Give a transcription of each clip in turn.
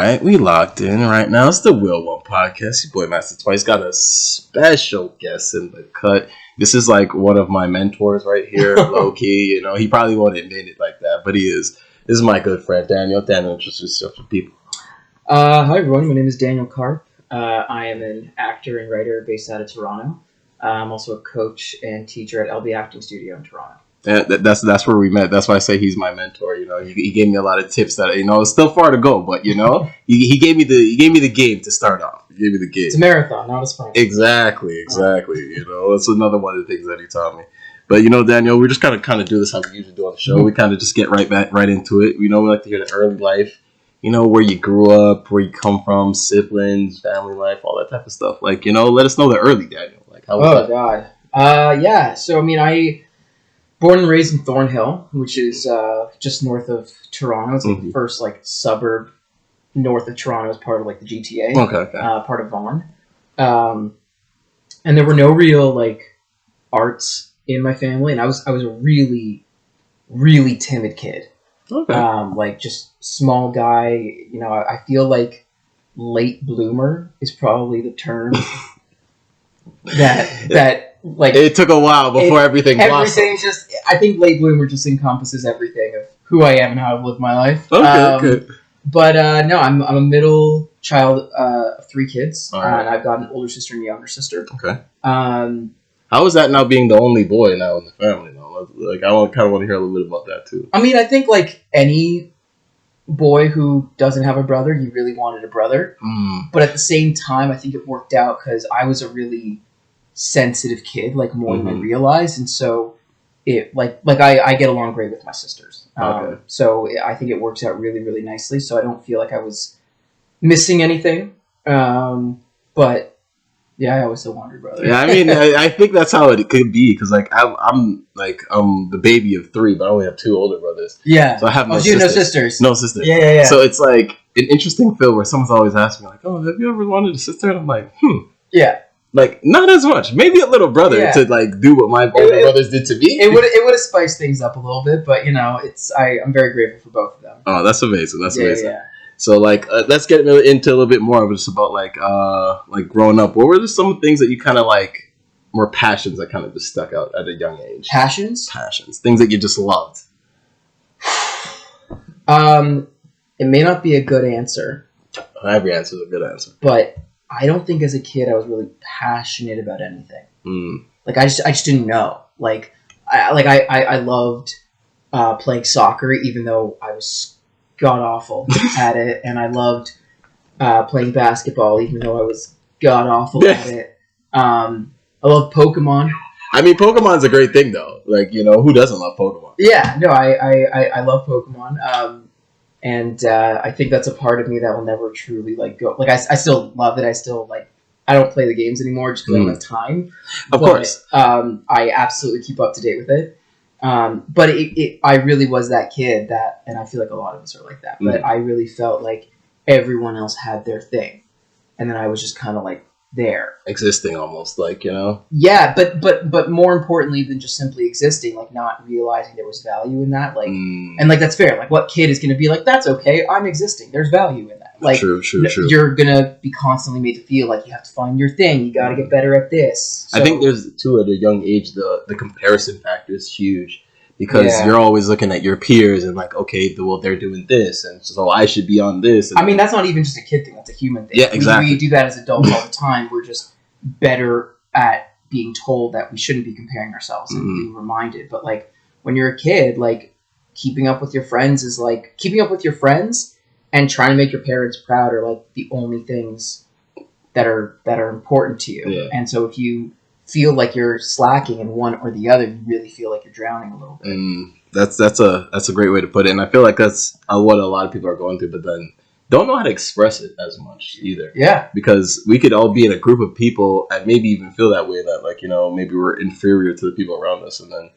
right, we locked in right now. It's the Wheel1 podcast. Your boy Master Twice got a special guest in the cut. This is like one of my mentors right here, low key. You know, he probably won't admit it like that, but he is. This is my good friend Daniel. Daniel, introduce yourself to people. Hi everyone, my name is Daniel Karp. I am an actor and writer based out of Toronto. I'm also a coach and teacher at LB Acting Studio in Toronto. That's where we met. That's why I say he's my mentor. You know, he gave me a lot of tips that it's still far to go, but he gave me the game to start off. He gave me the game. It's a marathon, not a sprint. Exactly. That's another one of the things that he taught me. But Daniel, we're just kind of do this how we usually do on the show. Mm-hmm. We kind of just get right into it. We like to hear the early life. Where you grew up, where you come from, siblings, family life, all that type of stuff. Let us know the early Daniel. Like how was that? God. Yeah. So I born and raised in Thornhill, which is just north of Toronto. It's the first suburb north of Toronto, as part of the GTA. Okay. Part of Vaughan. And there were no real arts in my family, and I was a really, really timid kid. Okay. Just small guy. I feel like late bloomer is probably the term that it took a while before everything blossomed. I think late bloomer just encompasses everything of who I am and how I've lived my life. Okay. But no, I'm a middle child of 3 kids, right. And I've got an older sister and a younger sister. Okay. How is that now being the only boy now in the family? I kind of want to hear a little bit about that too. I think any boy who doesn't have a brother, you really wanted a brother. But at the same time, I think it worked out because I was a really sensitive kid, more than I realized, and so it I get along great with my sisters. Okay. So I think it works out really, really nicely. So I don't feel like I was missing anything. But yeah, I always still wanted a brother. Yeah, I think that's how it could be because I'm the baby of 3, but I only have 2 older brothers. Yeah. So I have no sisters. No sisters. Yeah. So it's an interesting feel where someone's always asking me "Oh, have you ever wanted a sister?" And I'm like, Yeah. Not as much. Maybe a little brother to do what my older brothers did to me. It would have spiced things up a little bit, but I'm very grateful for both of them. Oh, that's amazing. That's amazing. Yeah. So let's get into a little bit more of just about growing up. What were some things that you kind of more passions that kind of just stuck out at a young age? Passions, things that you just loved. It may not be a good answer. Every answer is a good answer, but I don't think as a kid I was really passionate about anything. I just didn't know. I loved playing soccer, even though I was god awful at it, and I loved playing basketball, even though I was god awful at it. I love Pokemon. Pokemon's a great thing though. Who doesn't love Pokemon? Yeah, no, I love Pokemon. And I think that's a part of me that will never truly go. I still love it. I still I don't play the games anymore just because I don't have time. Of course. I absolutely keep up to date with it. But I really was that kid and I feel like a lot of us are like that. But I really felt like everyone else had their thing, and then I was just kind of there, existing almost Yeah, but more importantly than just simply existing, not realizing there was value in that, and that's fair. What kid is going to be that's okay, I'm existing, there's value in that. True. You're gonna be constantly made to feel like you have to find your thing, you got to get better at this. So, I think there's too at a young age the comparison factor is huge. Because you're always looking at your peers and okay, well, they're doing this, and so I should be on this. And that's not even just a kid thing; that's a human thing. Yeah, exactly. We do that as adults all the time. We're just better at being told that we shouldn't be comparing ourselves and being reminded. But when you're a kid, keeping up with your friends is keeping up with your friends and trying to make your parents proud are the only things that are important to you. Yeah. And so if you feel like you're slacking in one or the other, you really feel like you're drowning a little bit. That's a great way to put it, and I feel like that's what a lot of people are going through, but then don't know how to express it as much either. Yeah, because we could all be in a group of people and maybe even feel that way, that maybe we're inferior to the people around us, and then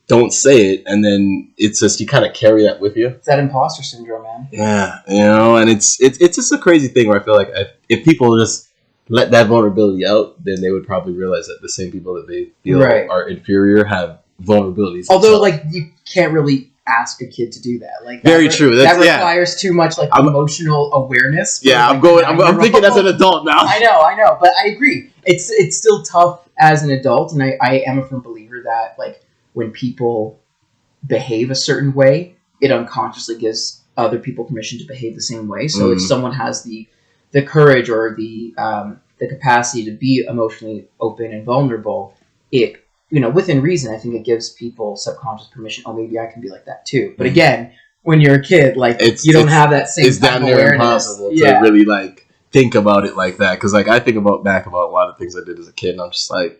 don't say it, and then it's just you kind of carry that with you. It's that imposter syndrome, man. Yeah, and it's just a crazy thing where I feel like if people just let that vulnerability out, then they would probably realize that the same people that they feel are inferior have vulnerabilities. Although, you can't really ask a kid to do that. Like very true. That requires too much like emotional awareness. Yeah, like, I'm thinking as an adult now. I know, but I agree. It's still tough as an adult, and I am a firm believer that like when people behave a certain way, it unconsciously gives other people permission to behave the same way. So if someone has the courage or the capacity to be emotionally open and vulnerable, it, within reason, I think it gives people subconscious permission. Oh, maybe I can be like that too. But again, when you're a kid, like you don't have that same it's type damn of near awareness. impossible to really like think about it like that. Because like I think back about a lot of things I did as a kid, and I'm just like,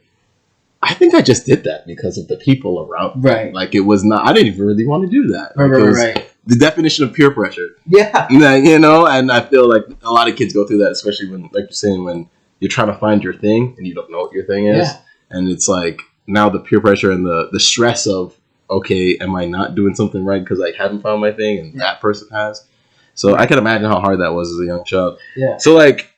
I think I just did that because of the people around me. Right. Like it was not. I didn't even really want to do that. Right. The definition of peer pressure. Yeah. And I feel like a lot of kids go through that, especially when, like you're saying, when you're trying to find your thing and you don't know what your thing is, and it's like now the peer pressure and the stress of, okay, am I not doing something right because I haven't found my thing and that person has? So I can imagine how hard that was as a young child. Yeah. So like,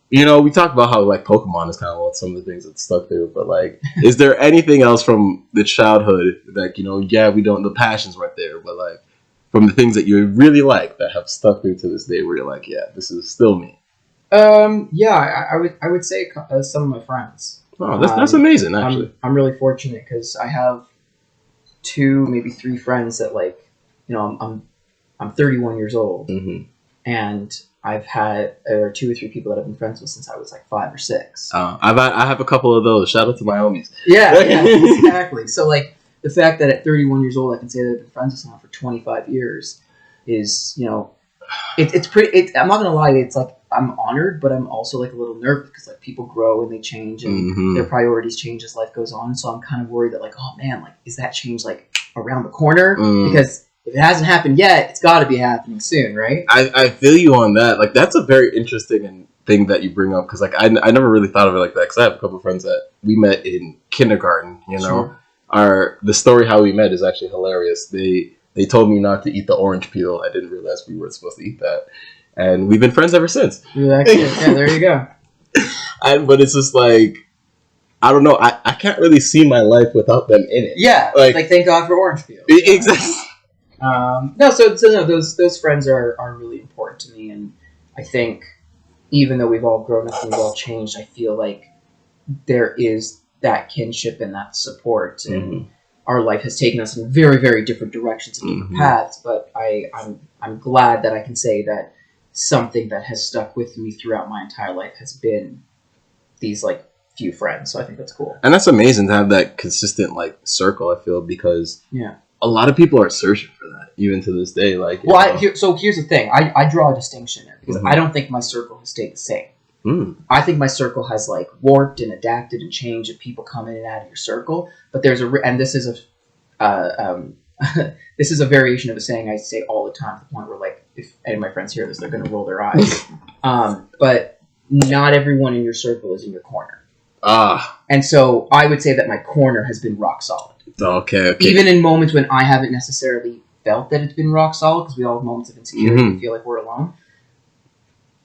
we talked about how like Pokemon is kind of one some of the things that stuck through, but like, is there anything else from the childhood that the passions weren't there, but like from the things that you really like that have stuck through to this day, where you're like, yeah, this is still me? I would say some of my friends. Oh, that's amazing. Actually, I'm really fortunate because I have 2, maybe 3 friends that like, I'm 31 years old, and I've had 2 or 3 people that I've been friends with since I was like 5 or 6. I have a couple of those. Shout out to my homies. Yeah, exactly. So like the fact that at 31 years old I can say that I've been friends with someone for 25 years is, it's pretty. I'm not gonna lie, it's like I'm honored, but I'm also like a little nervous because like people grow and they change and their priorities change as life goes on. So I'm kind of worried that like, oh man, like is that change like around the corner? Because if it hasn't happened yet, it's got to be happening soon, right? I feel you on that. Like that's a very interesting thing that you bring up because like I never really thought of it like that because I have a couple of friends that we met in kindergarten. Sure. The story how we met is actually hilarious. They told me not to eat the orange peel. I didn't realize we weren't supposed to eat that. And we've been friends ever since. Yeah, there you go. But it's just like, I don't know. I can't really see my life without them in it. Yeah, like thank God for orange peel. Exactly. Those friends are really important to me, and I think even though we've all grown up and we've all changed, I feel like there is that kinship and that support, and our life has taken us in very, very different directions and different paths. But I'm glad that I can say that something that has stuck with me throughout my entire life has been these like few friends. So I think that's cool. And that's amazing to have that consistent like circle, I feel, because a lot of people are searching for that even to this day. Like, so here's the thing. I draw a distinction there because I don't think my circle has stayed the same. I think my circle has like warped and adapted and changed, and people come in and out of your circle. But there's this is a variation of a saying I say all the time, to the point where like if any of my friends hear this, they're going to roll their eyes. But not everyone in your circle is in your corner. And so I would say that my corner has been rock solid. Okay. Even in moments when I haven't necessarily felt that it's been rock solid, because we all have moments of insecurity and feel like we're alone.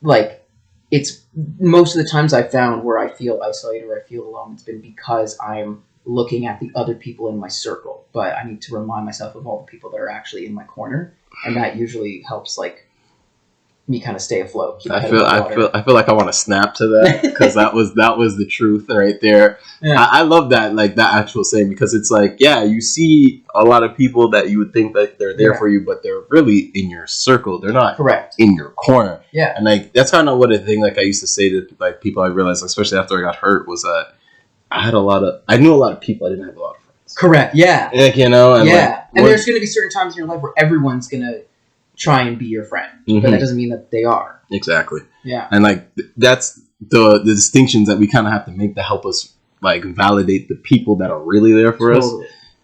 Like, it's most of the times I've found where I feel isolated or I feel alone, it's been because I'm looking at the other people in my circle. But I need to remind myself of all the people that are actually in my corner, and that usually helps like me kind of stay afloat. I feel like I want to snap to that because that was the truth right there. Yeah. I love that, like that actual saying, because it's like, yeah, you see a lot of people that you would think that they're there for you, but they're really in your circle. They're not in your corner. Yeah. And like, that's kind of what a thing like I used to say to like people I realized, especially after I got hurt, was that I knew a lot of people. I didn't have a lot of friends. Correct. Yeah. Like, and and there's going to be certain times in your life where everyone's going to try and be your friend, but that doesn't mean that they are. Exactly. Yeah. And like that's the distinctions that we kind of have to make to help us like validate the people that are really there for us.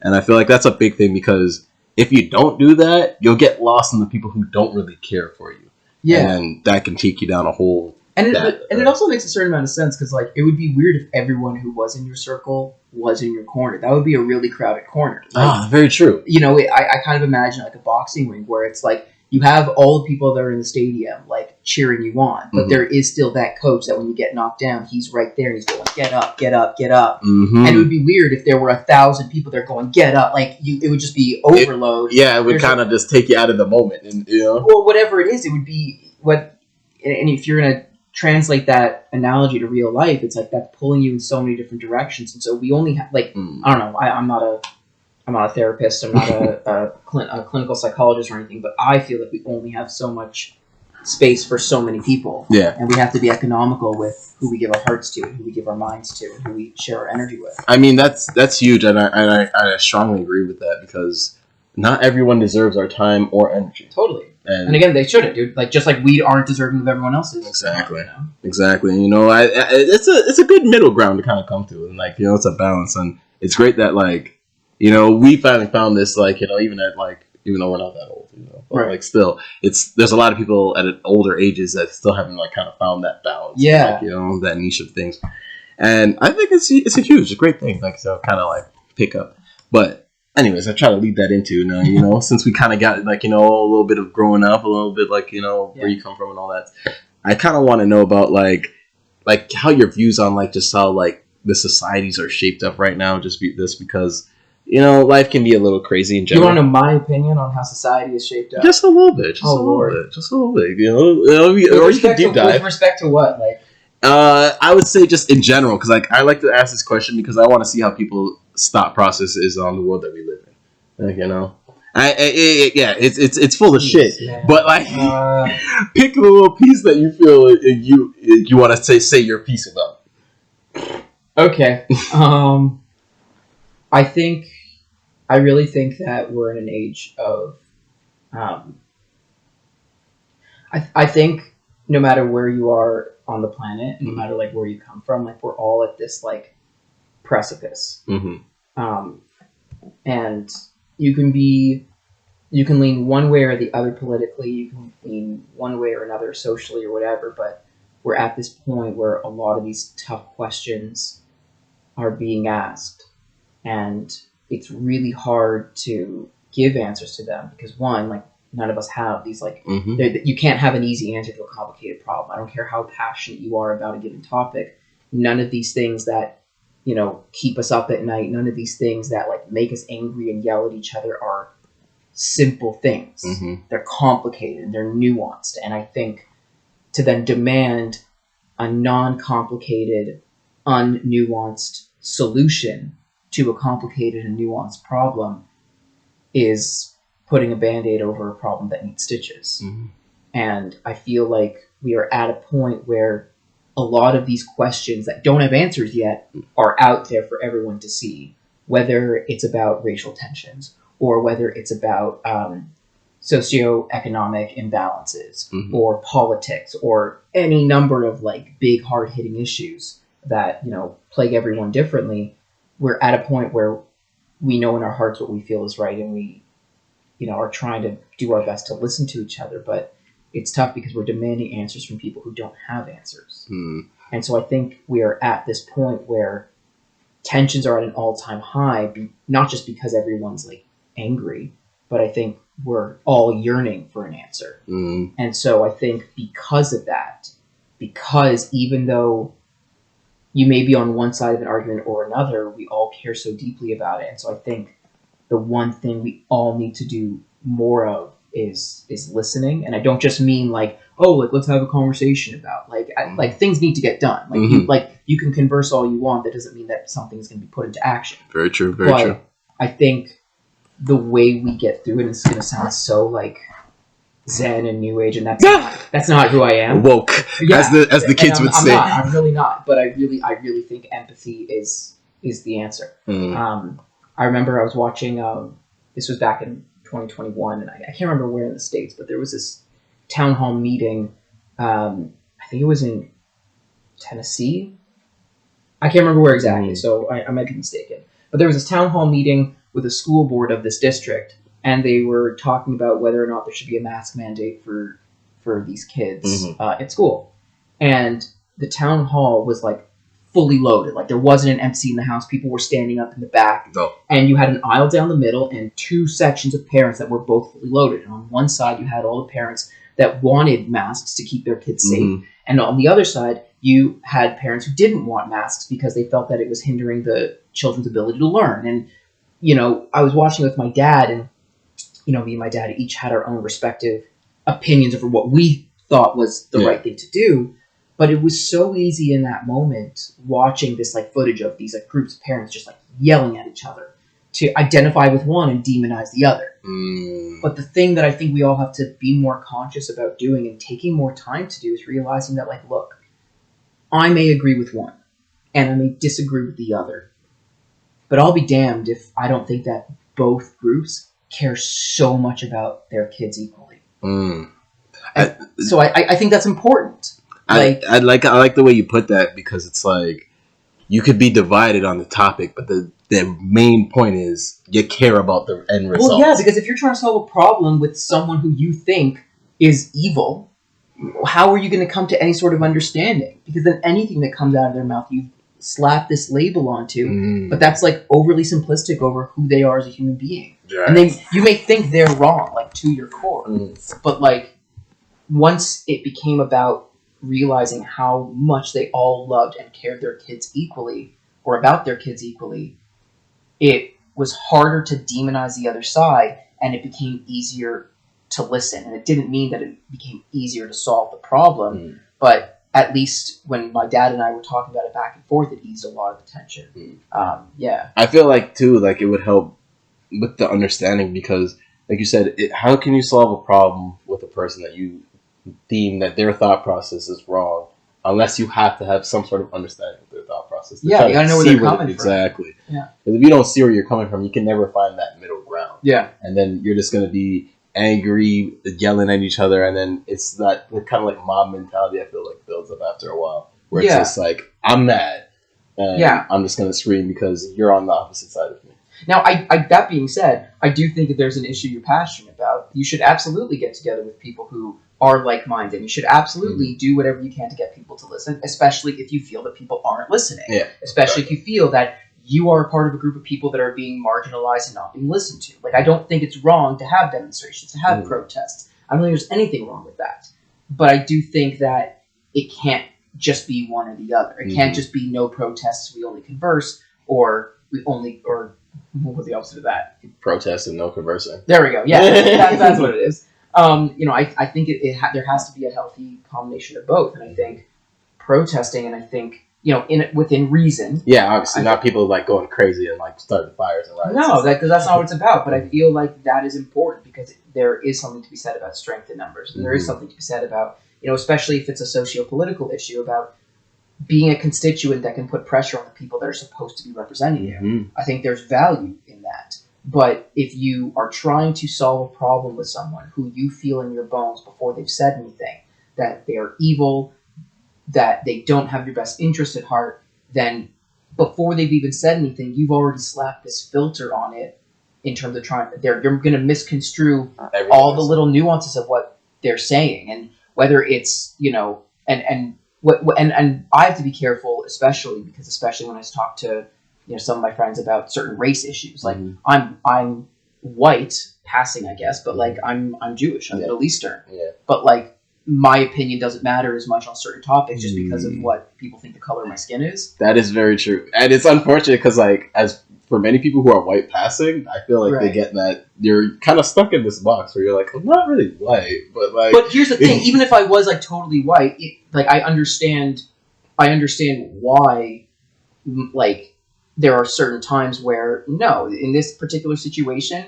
And I feel like that's a big thing, because if you don't do that, you'll get lost in the people who don't really care for you. Yeah. And that can take you down a whole. And it also makes a certain amount of sense, because like it would be weird if everyone who was in your circle was in your corner. That would be a really crowded corner. Like, very true. You know, I kind of imagine like a boxing ring where it's like you have all the people that are in the stadium like cheering you on, but there is still that coach that when you get knocked down, he's right there and he's going, get up, get up, get up. And it would be weird if there were 1,000 people there going, get up. Like it would just be overload. It would kind of just take you out of the moment, and well, whatever it is, it would be what. And if you're gonna translate that analogy to real life, it's like that's pulling you in so many different directions, and so we only have I don't know. I'm not a therapist. I'm not a clinical psychologist or anything, but I feel like we only have so much space for so many people. Yeah. And we have to be economical with who we give our hearts to, and who we give our minds to, and who we share our energy with. I mean, that's huge, and I strongly agree with that, because not everyone deserves our time or energy. Totally. And again, they shouldn't, dude. Like, just like we aren't deserving of everyone else's. Exactly. Exactly. It's a good middle ground to kind of come to, and it's a balance, and it's great that we finally found this, even though we're not that old, but right. Still, there's a lot of people at older ages that still haven't kind of found that balance. Yeah. That niche of things, and I think it's a great thing, to kind of pick up. But anyways, I try to lead that into since we kind of got a little bit of growing up, a little bit where you come from and all that. I kind of want to know about how your views on just how the societies are shaped up right now, because life can be a little crazy in general. You want to know my opinion on how society is shaped up? Just a little bit. Just a little bit. Or you can deep dive. With respect to what? I would say just in general, because I like to ask this question because I want to see how people's thought process is on the world that we live in. It's full of shit. Man. But pick a little piece that you feel you want to say your piece about. Okay. I really think that we're in an age of. I think no matter where you are on the planet, no matter where you come from, we're all at this precipice. Mm-hmm. And you can lean one way or the other politically, you can lean one way or another socially or whatever, but we're at this point where a lot of these tough questions are being asked, and it's really hard to give answers to them because one, none of us have these you can't have an easy answer to a complicated problem. I don't care how passionate you are about a given topic. None of these things that keep us up at night, none of these things that make us angry and yell at each other are simple things. Mm-hmm. They're complicated, they're nuanced, and I think to then demand a non-complicated, unnuanced solution to a complicated and nuanced problem is putting a Band-Aid over a problem that needs stitches. Mm-hmm. And I feel like we are at a point where a lot of these questions that don't have answers yet are out there for everyone to see, whether it's about racial tensions or whether it's about socioeconomic imbalances mm-hmm. or politics or any number of big hard-hitting issues that plague everyone differently. We're at a point where we know in our hearts what we feel is right, and we are trying to do our best to listen to each other, but it's tough because we're demanding answers from people who don't have answers. Mm. And so I think we are at this point where tensions are at an all-time high, not just because everyone's angry, but I think we're all yearning for an answer. Mm. And so I think because of that, because even though you may be on one side of an argument or another, we all care so deeply about it. And so I think the one thing we all need to do more of is listening. And I don't just mean let's have a conversation about things need to get done. Mm-hmm. You can converse all you want. That doesn't mean that something's going to be put into action. Very true. Very true. I think the way we get through it is going to sound so Zen and New Age, and that's not who I am. Woke, yeah, as the kids would say. I'm really not. But I really think empathy is the answer. Mm. I remember I was watching. This was back in 2021, and I can't remember where in the States, but there was this town hall meeting. I think it was in Tennessee. I can't remember where exactly, so I might be mistaken. But there was this town hall meeting with a school board of this district, and they were talking about whether or not there should be a mask mandate for these kids mm-hmm. At school. And the town hall was fully loaded. Like there wasn't an empty seat in the house. People were standing up in the back. No. And you had an aisle down the middle and two sections of parents that were both fully loaded. And on one side, you had all the parents that wanted masks to keep their kids safe. Mm-hmm. And on the other side, you had parents who didn't want masks because they felt that it was hindering the children's ability to learn. And, you know, I was watching with my dad, and, you know, me and my dad each had our own respective opinions over what we thought was the right thing to do. But it was so easy in that moment watching this like footage of these like groups of parents just like yelling at each other to identify with one and demonize the other. But the thing that I think we all have to be more conscious about doing and taking more time to do is realizing that, like, look, I may agree with one and I may disagree with the other, but I'll be damned if I don't think that both groups care so much about their kids equally. So I think that's important. I like the way you put that, because it's like you could be divided on the topic, but the main point is you care about the end result. Well, yeah, because if you're trying to solve a problem with someone who you think is evil, how are you going to come to any sort of understanding? Because then anything that comes out of their mouth, you slap this label onto, but that's like overly simplistic over who they are as a human being. Right. And you may think they're wrong, like to your core, but like once it became about realizing how much they all loved and cared their kids equally, or about their kids equally, it was harder to demonize the other side, and it became easier to listen. And it didn't mean that it became easier to solve the problem, but at least when my dad and I were talking about it back and forth, it eased a lot of the tension. I feel like, too, like it would help with the understanding, because, like you said, how can you solve a problem with a person that you deem that their thought process is wrong, unless you have to have some sort of understanding of their thought process? You gotta know where they're coming from. Exactly. Yeah. Because if you don't see where you're coming from, you can never find that middle ground. Yeah. And then you're just going to be angry, yelling at each other, and then it's that kind of like mob mentality, I feel like, builds up after a while, where it's just like, I'm mad, and I'm just going to scream because you're on the opposite side of me. Now, I that being said, I do think that there's an issue you're passionate about. You should absolutely get together with people who are like-minded. You should absolutely do whatever you can to get people to listen, especially if you feel that people aren't listening. Yeah, especially if you feel that you are a part of a group of people that are being marginalized and not being listened to. Like, I don't think it's wrong to have demonstrations, to have protests. I don't think there's anything wrong with that. But I do think that it can't just be one or the other. It can't just be no protests, we only converse, or what was the opposite of that? Protest and no conversing. There we go. Yeah, that's what it is. I think there has to be a healthy combination of both, and I think protesting, and I think within reason. Yeah, obviously, not people like going crazy and like starting fires and riots. No, because that's not what it's about. But I feel like that is important, because there is something to be said about strength in numbers, and there is something to be said about especially if it's a socio-political issue, about being a constituent that can put pressure on the people that are supposed to be representing you. I think there's value in that. But if you are trying to solve a problem with someone who you feel in your bones before they've said anything, that they are evil, that they don't have your best interest at heart, then before they've even said anything, you've already slapped this filter on it in terms of you're going to misconstrue all the little nuances of what they're saying. And whether it's, and I have to be careful, especially when I talk to some of my friends about certain race issues. Like I'm white passing, I guess, but like I'm Jewish, I'm Middle Eastern. Yeah. But like my opinion doesn't matter as much on certain topics just because of what people think the color of my skin is. That is very true, and it's unfortunate because like as for many people who are white passing, I feel like they get that you're kind of stuck in this box where you're like, I'm not really white, but like. But here's the thing: even if I was like totally white, I understand why, like, there are certain times where in this particular situation,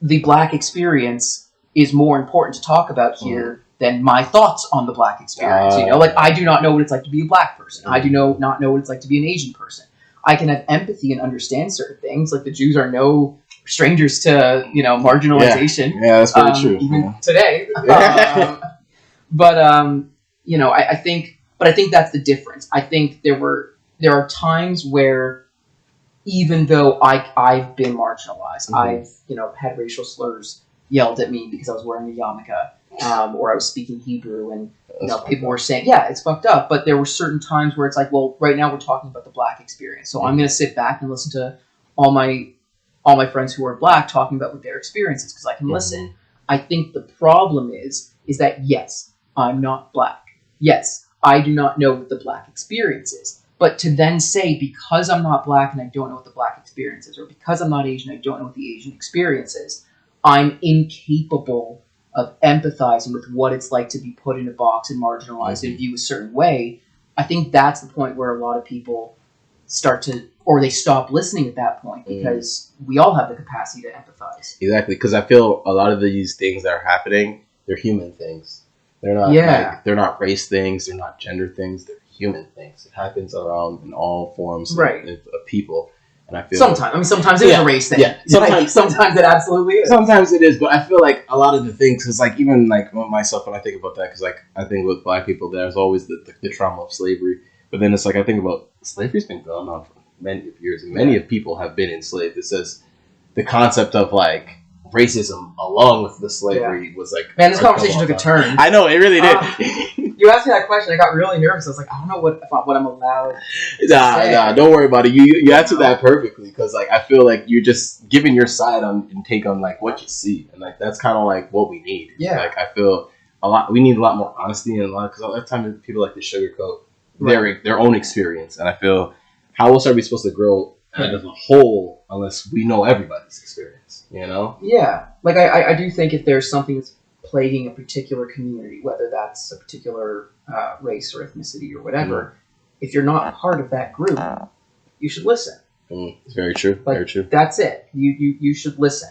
the black experience is more important to talk about here than my thoughts on the black experience. Like I do not know what it's like to be a black person. I do not know what it's like to be an Asian person. I can have empathy and understand certain things. Like the Jews are no strangers to marginalization. Yeah, that's very true. Even today. I think that's the difference. I think there are times where even though I've been marginalized, I've had racial slurs yelled at me because I was wearing a yarmulke. or I was speaking Hebrew, and people were saying, yeah, it's fucked up. But there were certain times where it's like, well, right now we're talking about the Black experience, so I'm going to sit back and listen to all my friends who are Black talking about what their experiences, because I can listen. I think the problem is that yes, I'm not Black. Yes, I do not know what the Black experience is. But to then say, because I'm not Black and I don't know what the Black experience is, or because I'm not Asian, I don't know what the Asian experience is, I'm incapable of empathizing with what it's like to be put in a box and marginalized and viewed a certain way. I think that's the point where a lot of people start to, or they stop listening at that point, because we all have the capacity to empathize. Exactly, because I feel a lot of these things that are happening, they're human things. They're not they're not race things, they're not gender things, they're human things. It happens around in all forms of people. And I feel sometimes it is a race thing. Yeah, sometimes it absolutely is. Sometimes it is, but I feel like a lot of the things, because like even like myself, when I think about that, because like I think with Black people, there's always the trauma of slavery. But then it's like I think about slavery's been going on for many years, and many of people have been enslaved. It says the concept of like racism along with the slavery was like, man, this conversation took a turn. I know, it really did. You asked me that question, I got really nervous. I was like, I don't know what I'm allowed to say. Nah, don't worry about it. You answered that perfectly, because like I feel like you're just giving your side on and take on like what you see, and like that's kind of like what we need. Yeah, like I feel we need a lot more honesty, and because a lot of times people like to sugarcoat their own experience, and I feel, how else are we supposed to grow as a whole unless we know everybody's experience? You know? Yeah, like I do think if there's something that's plaguing a particular community, whether that's a particular race or ethnicity or whatever, if you're not part of that group, you should listen. It's very true. Like, very true. That's it. You should listen,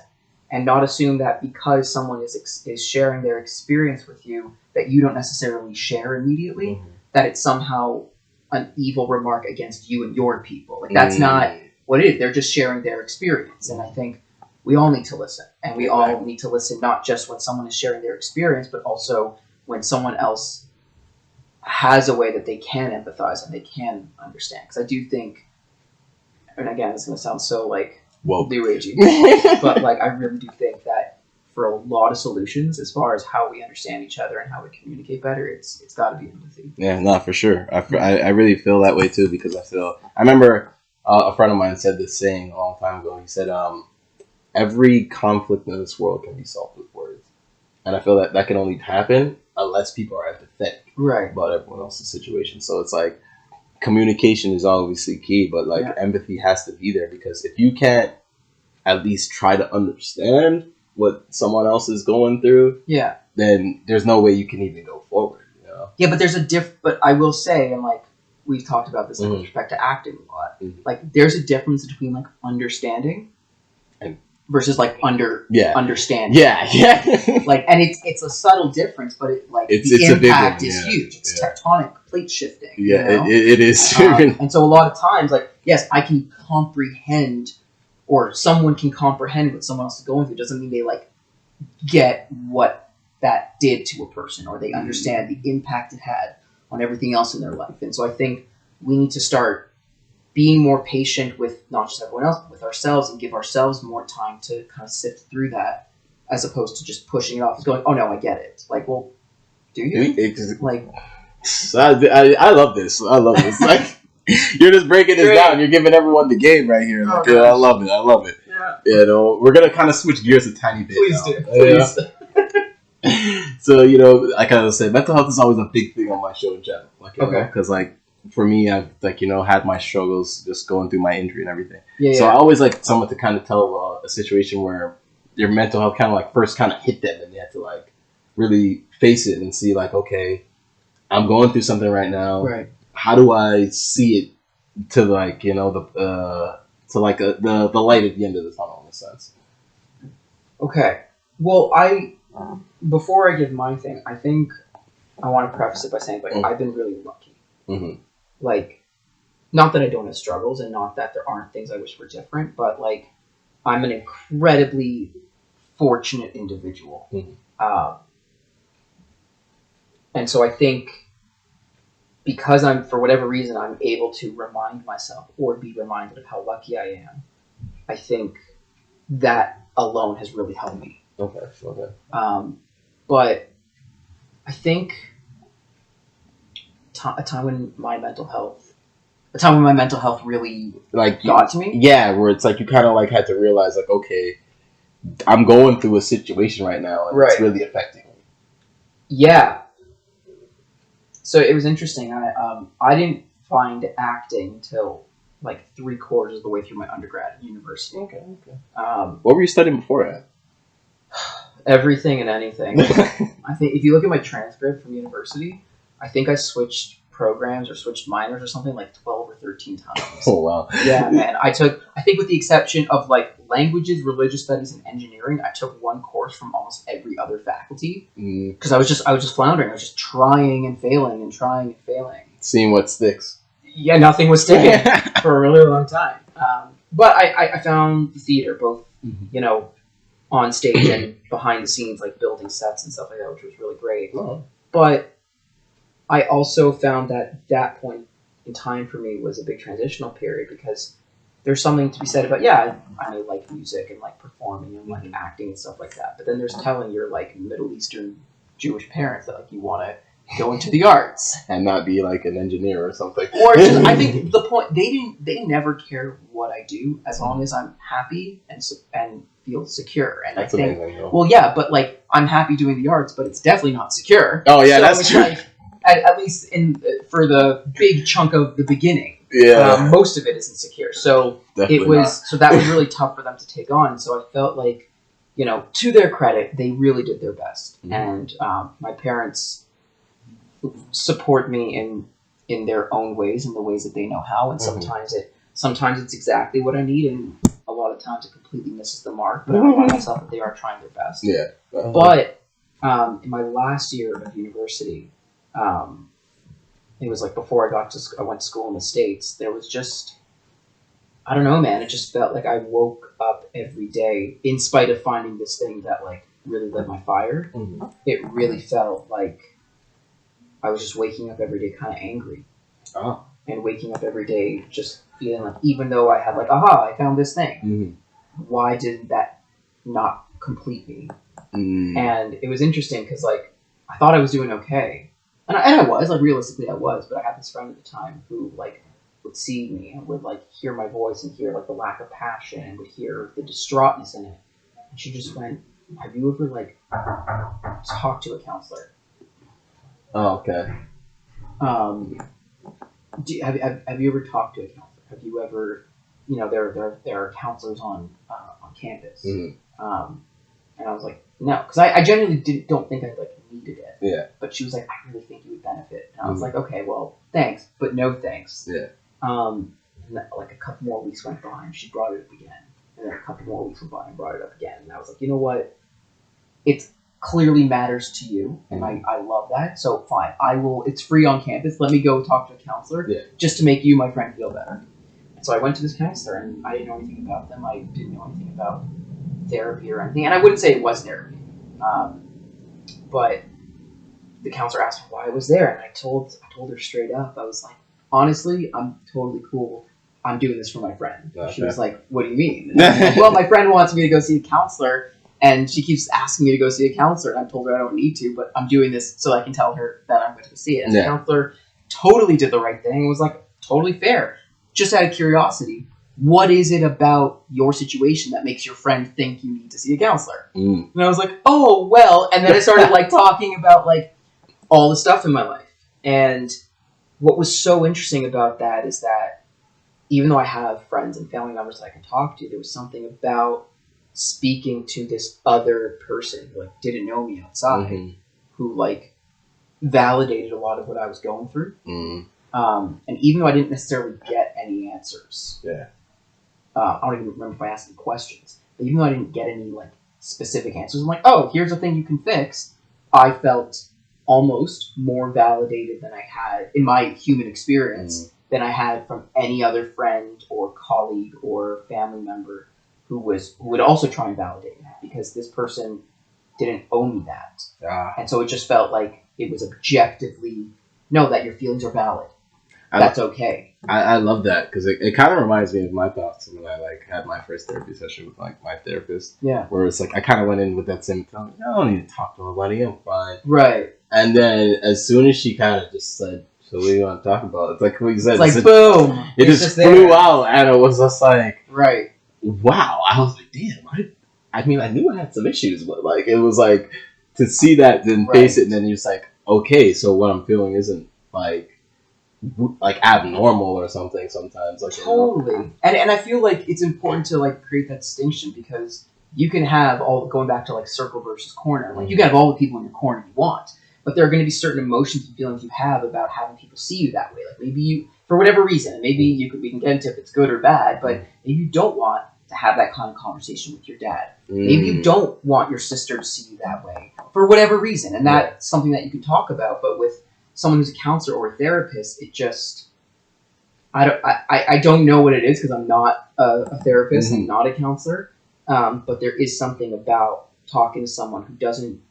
and not assume that because someone is sharing their experience with you that you don't necessarily share immediately, that it's somehow an evil remark against you and your people. Like that's not what it is. They're just sharing their experience, and I think we all need to listen, and we all need to listen not just when someone is sharing their experience, but also when someone else has a way that they can empathize and they can understand. Because I do think, and again, it's going to sound so like new agey, but like I really do think that for a lot of solutions, as far as how we understand each other and how we communicate better, it's got to be empathy. Yeah, no, for sure. I really feel that way too, because I remember a friend of mine said this saying a long time ago. He said, every conflict in this world can be solved with words. And I feel that can only happen unless people are empathetic about everyone else's situation. So it's like communication is obviously key, but like empathy has to be there, because if you can't at least try to understand what someone else is going through, then there's no way you can even go forward. You know? Yeah, but there's but I will say, and like we've talked about this with respect to acting a lot, like there's a difference between like understanding versus like understanding. Yeah. Like, and it's a subtle difference, but the impact is huge. It's tectonic plate shifting. Yeah, you know? it is. And so a lot of times, like, yes, I can comprehend, or someone can comprehend what someone else is going through. It doesn't mean they like get what that did to a person, or they understand the impact it had on everything else in their life. And so I think we need to start being more patient with not just everyone else, but with ourselves, and give ourselves more time to kind of sift through that, as opposed to just pushing it off as going, oh no, I get it. Like, well, do you? Like, I love this. Like, you're just breaking this down. You're giving everyone the game right here. Like, I love it. Yeah. You know, we're gonna kind of switch gears a tiny bit. Please do. So, you know, like I was saying, mental health is always a big thing on my show in general. Like, because like, for me, I've like, you know, had my struggles just going through my injury and everything. So I always like someone to kind of tell a situation where their mental health kind of like first kind of hit them, and they have to like really face it and see like, okay, I'm going through something right now. Right. How do I see it to like, you know, the light at the end of the tunnel, in a sense? Okay. Well, before I give my thing, I think I want to preface it by saying, like, I've been really lucky. Like, not that I don't have struggles, and not that there aren't things I wish were different, but like, I'm an incredibly fortunate individual. And so I think because for whatever reason, I'm able to remind myself or be reminded of how lucky I am, I think that alone has really helped me. Okay. But I think a time when my mental health really Like got to me. Yeah, where it's like you kind of like had to realize like, okay, I'm going through a situation right now, and it's really affecting me. Yeah. So it was interesting. I didn't find acting until like 3/4 of the way through my undergrad at university. Okay. What were you studying before that? Everything and anything. I think if you look at my transcript from university, I think I switched programs or switched minors or something like 12 or 13 times. Oh, wow. Yeah, man. I think with the exception of like languages, religious studies, and engineering, I took one course from almost every other faculty because I was just floundering. I was just trying and failing and trying and failing. Seeing what sticks. Yeah, nothing was sticking for a really long time. But I found the theater, both, on stage and behind the scenes, like building sets and stuff like that, which was really great. Oh. But I also found that point in time for me was a big transitional period because there's something to be said about, I like music and like performing and like acting and stuff like that. But then there's telling your like Middle Eastern Jewish parents that like you want to go into the arts and not be like an engineer or something. Or just, I think the point they never care what I do as long as I'm happy and feel secure. And that's I think, amazing. well, yeah, but like I'm happy doing the arts, but it's definitely not secure. Oh yeah, so that's true. Like, at least for the big chunk of the beginning, most of it isn't secure. So so that was really tough for them to take on. So I felt like, to their credit, they really did their best, and my parents support me in their own ways, in the ways that they know how, and sometimes it's exactly what I need, and a lot of times it completely misses the mark. But I remind myself that they are trying their best. Yeah. But in my last year of university, it was like before I went to school in the States. There was just, I don't know, man. It just felt like I woke up every day, in spite of finding this thing that like really lit my fire. It really felt like I was just waking up every day kind of angry. Oh. And waking up every day just feeling like, even though I had like, I found this thing. Why did that not complete me? And it was interesting because like I thought I was doing okay. And I was, like realistically I was, but I had this friend at the time who like would see me and would like hear my voice and hear like the lack of passion and would hear the distraughtness in it. And she just went, have you ever like talked to a counselor? Oh, okay. Have you ever talked to a counselor? Have you ever, there are counselors on campus. And I was like, no, because I genuinely don't think I like needed it. Yeah. But she was like, I really think you would benefit. And I was like, okay, well, thanks, but no thanks. Yeah. And like a couple more weeks went by and she brought it up again. And then a couple more weeks went by and brought it up again. And I was like, you know what? It clearly matters to you, and I love that. So fine, it's free on campus. Let me go talk to a counselor just to make you, my friend, feel better. And so I went to this counselor, and I didn't know anything about them. I didn't know anything about therapy or anything, and I wouldn't say it was therapy. But the counselor asked me why I was there, and I told her straight up. I was like, honestly, I'm totally cool. I'm doing this for my friend. Okay. She was like, what do you mean? And I was like, well, my friend wants me to go see a counselor, and she keeps asking me to go see a counselor, and I told her I don't need to, but I'm doing this so I can tell her that I'm going to see it. And the counselor totally did the right thing. It was like totally fair. Just out of curiosity, what is it about your situation that makes your friend think you need to see a counselor? And I was like, oh, well, and then I started like talking about like all the stuff in my life. And what was so interesting about that is that even though I have friends and family members that I can talk to, there was something about speaking to this other person who like didn't know me outside, who like validated a lot of what I was going through. And even though I didn't necessarily get any answers, I don't even remember if I asked any questions, but even though I didn't get any like specific answers, I'm like, oh, here's a thing you can fix. I felt almost more validated than I had in my human experience than I had from any other friend or colleague or family member who would also try and validate me, because this person didn't owe me that. And so it just felt like it was objectively, no, that your feelings are valid. that's okay. I love that because it kind of reminds me of my thoughts when I like had my first therapy session with like my therapist. Yeah. Where it's like I kind of went in with that same tone. I don't need to talk to nobody. I'm fine. Right. And then as soon as she kind of just said, "So what do you want to talk about?" It's like what you said. It's like boom. It just flew out, and it was just like, right. Wow. I was like, damn. I mean, I knew I had some issues, but like it was like to see that, then face it, and then you're just like, okay, so what I'm feeling isn't like abnormal or something. Sometimes, like totally. And I feel like it's important to like create that distinction because you can have all going back to like circle versus corner. Like you can have all the people in your corner you want, but there are going to be certain emotions and feelings you have about having people see you that way. Like maybe you, for whatever reason, and maybe we can get into if it's good or bad, but maybe you don't want to have that kind of conversation with your dad. Maybe you don't want your sister to see you that way for whatever reason, and that's something that you can talk about. But with someone who's a counselor or a therapist, it just I don't know what it is because I'm not a therapist, I'm not a counselor, but there is something about talking to someone who doesn't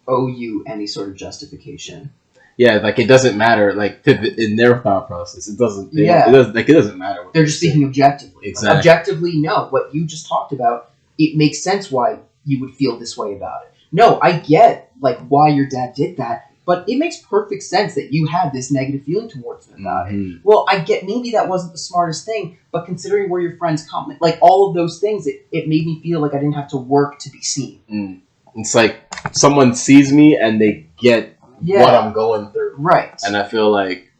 owe you any sort of justification. Yeah, like it doesn't matter. Like in their thought process, it doesn't. It doesn't matter. They're just speaking objectively. Exactly. Like, objectively, no. What you just talked about, it makes sense why you would feel this way about it. No, I get like why your dad did that, but it makes perfect sense that you had this negative feeling towards him about it. Well, I get maybe that wasn't the smartest thing, but considering where your friends come, like all of those things, it made me feel like I didn't have to work to be seen. It's like someone sees me and they get what I'm going through. Right. And I feel like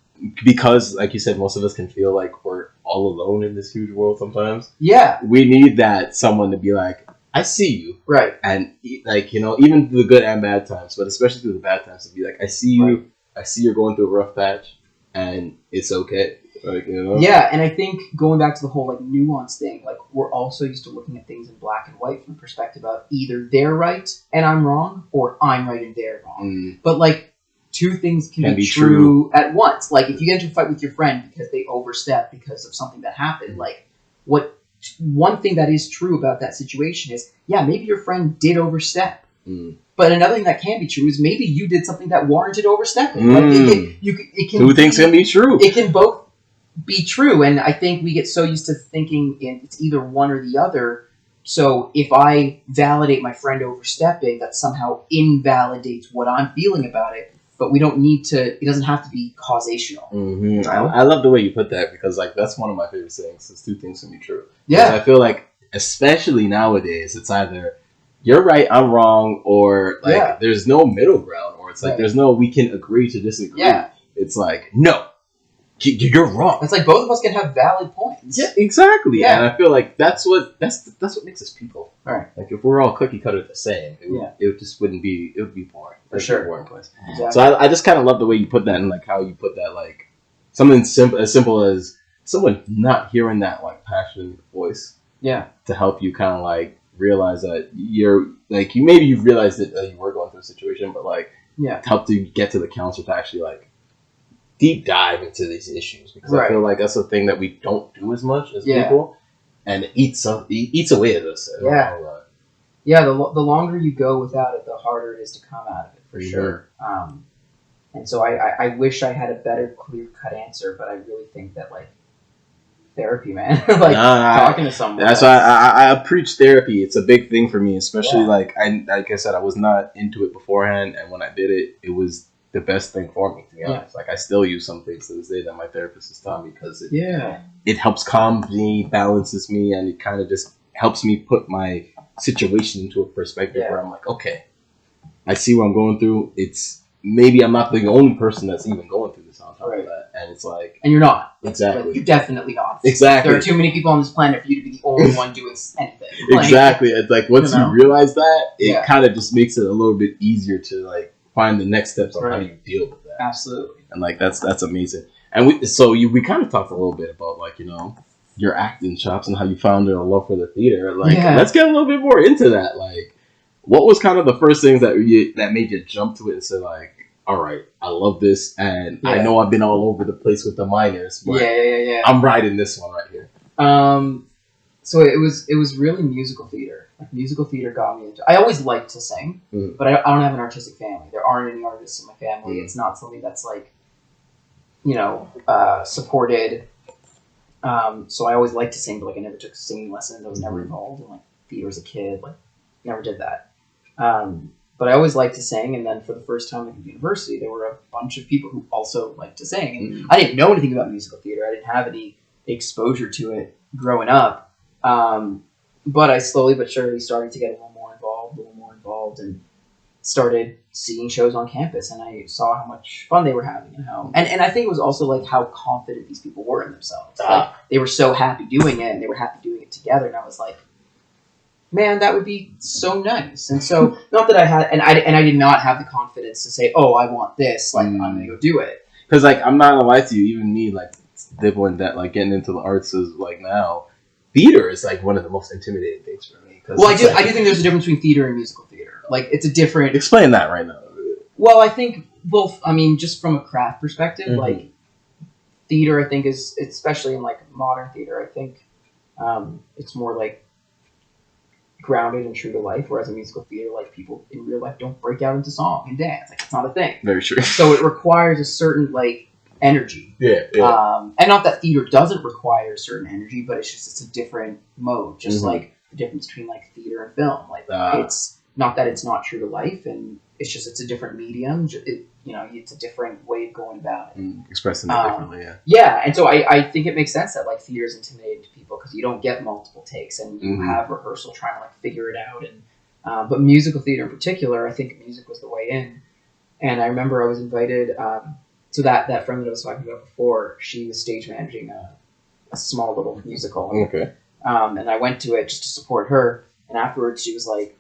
because, like you said, most of us can feel like we're all alone in this huge world sometimes. Yeah. We need that someone to be like, I see you. Right. And like, you know, even through the good and bad times, but especially through the bad times, to be like, I see you. Right. I see you're going through a rough patch and it's okay. Like, you know? Yeah, and I think going back to the whole like nuance thing, like we're also used to looking at things in black and white from the perspective of either they're right and I'm wrong, or I'm right and they're wrong. But like two things can be true at once. Like if you get into a fight with your friend because they overstep because of something that happened, like one thing that is true about that situation is, yeah, maybe your friend did overstep. But another thing that can be true is maybe you did something that warranted overstepping. Like it can two things can be true. It can both be true, and I think we get so used to thinking it's either one or the other. So if I validate my friend overstepping, that somehow invalidates what I'm feeling about it. But we don't need to. It doesn't have to be causational. You know? I love the way you put that because like that's one of my favorite sayings. Is two things can be true. Yeah, I feel like especially nowadays, it's either you're right, I'm wrong, or like there's no middle ground, or it's like there's no we can agree to disagree. Yeah. It's like no. You're wrong. It's like both of us can have valid points. Yeah, exactly. Yeah. And I feel like that's what makes us people. All right. Like if we're all cookie cutter the same, it just wouldn't be. It would be boring. For sure. Boring place. Exactly. So I just kind of love the way you put that, and like how you put that, like something as simple as someone not hearing that like passionate voice. Yeah. To help you kind of like realize that you're like you realized that you were going through a situation, but like to help you get to the counselor to actually like deep dive into these issues because I feel like that's a thing that we don't do as much as people, and it eats away at us. Yeah. The longer you go without it, the harder it is to come out of it for sure. And so I wish I had a better clear cut answer, but I really think that like therapy, man, talking to someone. That's why I preach therapy. It's a big thing for me, especially like I said, I was not into it beforehand, and when I did it, it was the best thing for me, to be honest. Like I still use some things to this day that my therapist has taught me because it helps calm me, balances me, and it kind of just helps me put my situation into a perspective where I'm like, okay, I see what I'm going through. It's maybe I'm not the only person that's even going through this on top of that, and it's like, and you're not exactly. Like, you're definitely not. Exactly. There are too many people on this planet for you to be the only one doing anything. Exactly. It's like once you realize that, it kind of just makes it a little bit easier to like find the next steps on how you deal with that. Absolutely. And like that's amazing. And we kind of talked a little bit about like, you know, your acting chops and how you found a love for the theater. Like let's get a little bit more into that. Like what was kind of the first things that made you jump to it and say like, all right, I love this, and I know I've been all over the place with the minors, but I'm riding this one right here. So it was really musical theater. Like musical theater got me into. I always liked to sing, but I don't have an artistic family. There aren't any artists in my family. It's not something that's like supported. So I always liked to sing, but like I never took singing lessons. I was never involved in like theater as a kid. Like never did that. But I always liked to sing, and then for the first time at university, there were a bunch of people who also liked to sing. And I didn't know anything about musical theater. I didn't have any exposure to it growing up. But I slowly but surely started to get a little more involved, and started seeing shows on campus, and I saw how much fun they were having, and I think it was also like how confident these people were in themselves. Like they were so happy doing it, and they were happy doing it together, and I was like, man, that would be so nice. And so, not that I had, and I did not have the confidence to say, oh, I want this, like I'm gonna go do it. Because like I'm not gonna lie to you, even me, like dibbling that, like getting into the arts is like now, theater is like one of the most intimidating things for me. Well, I do think there's a difference between theater and musical theater. Like it's a different. Explain that right now. Well, I think just from a craft perspective, like theater, I think is, especially in like modern theater, I think it's more like grounded and true to life, whereas in musical theater, like people in real life don't break out into song and dance. Like it's not a thing. Very true. So it requires a certain like energy. Yeah. And not that theater doesn't require a certain energy, but it's a different mode. Just like the difference between like theater and film. Like it's not that it's not true to life, and it's a different medium. It's a different way of going about it. Expressing it differently, yeah. Yeah, and so I think it makes sense that like theater is intimidating to people because you don't get multiple takes, and you have rehearsal trying to like figure it out. And but musical theater in particular, I think music was the way in. And I remember I was invited. So that friend that I was talking about before, she was stage managing a small little musical. Okay. And I went to it just to support her. And afterwards, she was like,